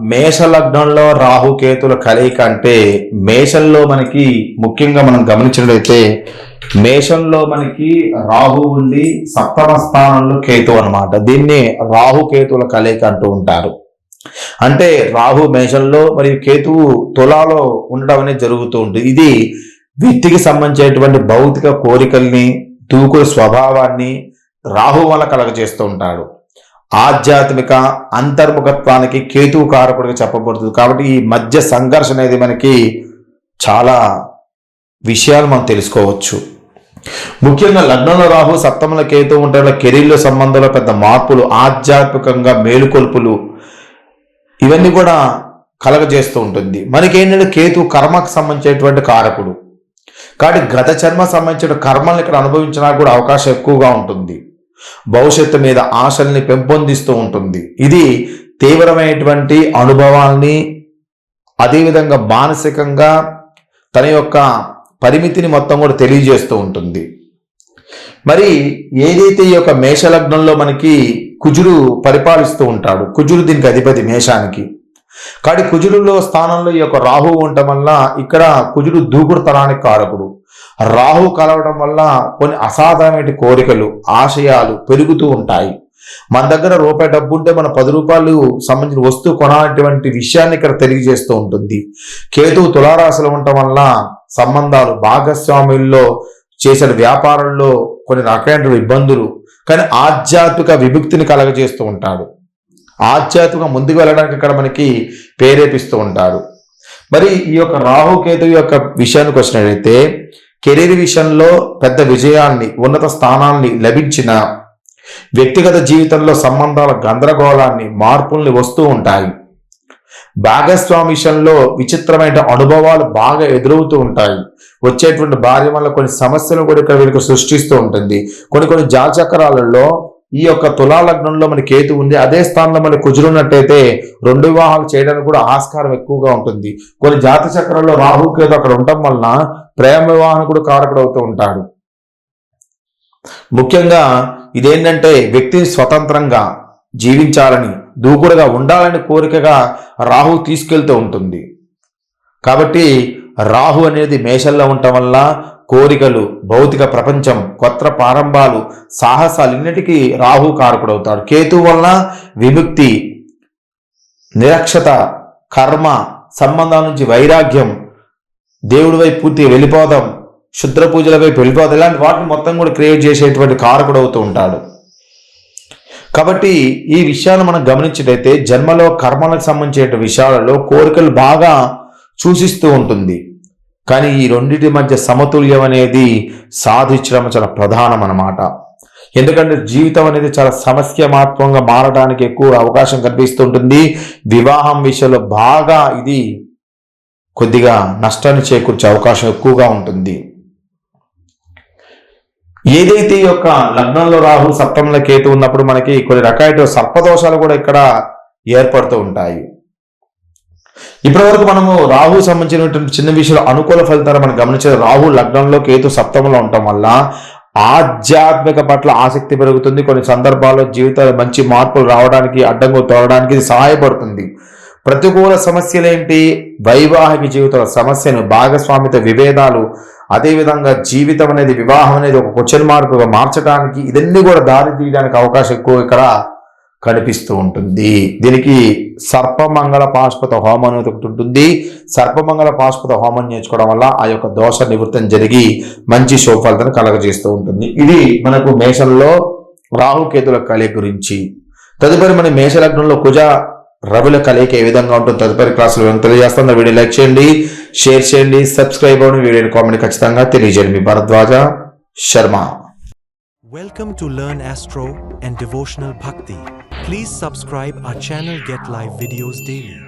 మేష లగ్నంలో రాహుకేతుల కలయిక అంటే మేషంలో మనకి ముఖ్యంగా మనం గమనించినట్లయితే మేషంలో మనకి రాహు ఉండి సప్తమ స్థానంలో కేతు అన్నమాట. దీన్ని రాహుకేతుల కలయిక అంటూ ఉంటారు. అంటే రాహు మేషంలో మరియు కేతువు తులాలో ఉండడం అనేది జరుగుతూ ఉంటుంది. ఇది వ్యక్తికి సంబంధించినటువంటి భౌతిక కోరికల్ని, దూకుడు స్వభావాన్ని రాహు వల్ల కలగజేస్తూ ఉంటాడు. ఆధ్యాత్మిక అంతర్ముఖత్వానికి కేతువు కారకుడిగా చెప్పబడుతుంది. కాబట్టి ఈ మధ్య సంఘర్షణ అనేది మనకి చాలా విషయాలు మనం తెలుసుకోవచ్చు. ముఖ్యంగా లగ్నంలో రాహు సప్తమంలో కేతువు ఉంటే కెరీర్లో సంబంధంలో పెద్ద మార్పులు, ఆధ్యాత్మికంగా మేలుకొల్పులు ఇవన్నీ కూడా కలగజేస్తూ ఉంటుంది. మనకేంటంటే కేతు కర్మకు సంబంధించినటువంటి కారకుడు కాబట్టి గత జన్మ సంబంధించిన కర్మల్ని ఇక్కడ అనుభవించడానికి కూడా అవకాశం ఎక్కువగా ఉంటుంది. భవిష్యత్తు మీద ఆశల్ని పెంపొందిస్తూ ఉంటుంది. ఇది తీవ్రమైనటువంటి అనుభవాల్ని, అదేవిధంగా మానసికంగా తన యొక్క పరిమితిని మొత్తం కూడా తెలియజేస్తూ ఉంటుంది. మరి ఏదైతే ఈ యొక్క మేషలగ్నంలో మనకి కుజుడు పరిపాలిస్తూ ఉంటాడు, కుజుడు దీనికి అధిపతి మేషానికి. కాబట్టి కుజుడులో స్థానంలో ఈ యొక్క రాహువు ఉండటం వల్ల ఇక్కడ కుజుడు దూకుడుతనానికి కారకుడు. రాహు కలవడం వల్ల కొన్ని అసాధారణమైన కోరికలు, ఆశయాలు పెరుగుతూ ఉంటాయి. మన దగ్గర రూపాయి డబ్బు ఉంటే మన 10 రూపాయలు సంబంధించిన వస్తువు కొనాలటువంటి విషయాన్ని ఇక్కడ తెలియజేస్తూ ఉంటుంది. కేతువు తులారాశిలో ఉండటం వల్ల సంబంధాలు, భాగస్వాముల్లో చేసిన వ్యాపారంలో కొన్ని రకమైన ఇబ్బందులు, కానీ ఆధ్యాత్మిక విముక్తిని కలగజేస్తూ ఉంటాడు. ఆధ్యాత్మిక ముందుకు వెళ్ళడానికి ఇక్కడ మనకి ప్రేరేపిస్తూ ఉంటాడు. మరి ఈ యొక్క రాహుకేతువు యొక్క విషయానికి వచ్చినట్లయితే కెరీర్ విషయంలో పెద్ద విజయాన్ని, ఉన్నత స్థానాన్ని లభించిన వ్యక్తిగత జీవితంలో సంబంధాల గందరగోళాన్ని, మార్పుల్ని వస్తూ ఉంటాయి. భాగస్వామి విషయంలో విచిత్రమైన అనుభవాలు బాగా ఎదురవుతూ ఉంటాయి. వచ్చేటువంటి భార్య వల్ల కొన్ని సమస్యలు కూడా ఇక్కడ వీళ్ళకి సృష్టిస్తూ ఉంటుంది. కొన్ని జాతచక్రాలలో ఈ యొక్క తులా లగ్నంలో మన కేతు ఉంది, అదే స్థానంలో మన కుజురున్నట్టయితే 2 వివాహాలు చేయడానికి కూడా ఆస్కారం ఎక్కువగా ఉంటుంది. కొన్ని జాత చక్రాల్లో రాహు కేతు అక్కడ ఉండటం వలన ప్రేమ వివాహం కూడా కారకుడు అవుతూ ఉంటాడు. ముఖ్యంగా ఇదేంటంటే వ్యక్తిని స్వతంత్రంగా జీవించాలని, దూకుడుగా ఉండాలని కోరికగా రాహు తీసుకెళ్తూ ఉంటుంది. కాబట్టి రాహు అనేది మేషంలో ఉండటం వల్ల కోరికలు, భౌతిక ప్రపంచం, కొత్త ప్రారంభాలు, సాహసాలు ఇన్నిటికీ రాహు కారకుడవుతాడు. కేతు వలన విముక్తి, నిరక్షత, కర్మ, సంబంధాల నుంచి వైరాగ్యం, దేవుడి వైపు పూర్తిగా వెళ్ళిపోదాం, శుద్ర పూజల వైపు వెళ్ళిపోదాం, ఇలాంటి వాటిని మొత్తం కూడా క్రియేట్ చేసేటువంటి కారకుడవుతూ ఉంటాడు. కాబట్టి ఈ విషయాన్ని మనం గమనించినట్లయితే జన్మలో కర్మలకు సంబంధించిన విషయాలలో కోరికలు బాగా సూచిస్తూ ఉంటుంది. కానీ ఈ రెండింటి మధ్య సమతుల్యం అనేది సాధించడం చాలా ప్రధానం అన్నమాట. ఎందుకంటే జీవితం అనేది చాలా సమస్యాత్మకంగా మారడానికి ఎక్కువ అవకాశం కనిపిస్తుంటుంది. వివాహం విషయంలో బాగా ఇది కొద్దిగా నష్టాన్ని చేకూర్చే అవకాశం ఎక్కువగా ఉంటుంది. ఏదైతే ఈ యొక్క లగ్నంలో రాహు సప్తమంలో కేతు ఉన్నప్పుడు మనకి కొన్ని రకాల సర్పదోషాలు కూడా ఇక్కడ ఏర్పడుతూ ఉంటాయి. ఇప్పటి వరకు మనము రాహు సంబంధించినటువంటి చిన్న విషయంలో అనుకూల ఫలితాలు మనం గమనించే రాహు లగ్నంలో కేతు సప్తమంలో ఉండటం వల్ల ఆధ్యాత్మిక పట్ల ఆసక్తి పెరుగుతుంది. కొన్ని సందర్భాల్లో జీవితాలు మంచి మార్పులు రావడానికి, అడ్డంగా తోడడానికి ఇది సహాయపడుతుంది. ప్రతికూల సమస్యలు ఏంటి? వైవాహిక జీవితాల సమస్యను, భాగస్వామిత విభేదాలు, అదేవిధంగా జీవితం అనేది, వివాహం అనేది ఒక క్వశ్చన్ మార్కుగా మార్చడానికి, ఇదన్నీ కూడా దారి తీయడానికి అవకాశం ఎక్కువ ఇక్కడ కనిపిస్తూ ఉంటుంది. దీనికి సర్పమంగళ పాశుపత హోమం అనేది ఒకటి ఉంటుంది. సర్పమంగళ పాశుపత హోమం నేర్చుకోవడం వల్ల ఆ యొక్క దోష నివృత్తం జరిగి మంచి శుభఫలితాన్ని కలగజేస్తూ ఉంటుంది. ఇది మనకు మేషంలో రాహుకేతుల కలయిక గురించి. తదుపరి మన మేషలగ్నంలో కుజ రవుల కలయిక ఏ విధంగా ఉంటుంది తదుపరి క్లాసులో తెలియజేస్తాను. వీడియో లైక్ చేయండి, షేర్ చేయండి, సబ్స్క్రైబ్ అవ్వండి, వీడియోని కామెంట్ ఖచ్చితంగా తెలియజేయండి. మీ Bharadwaj Sharma. Welcome to Learn Astro and Devotional Bhakti. Please subscribe our channel, get live videos daily.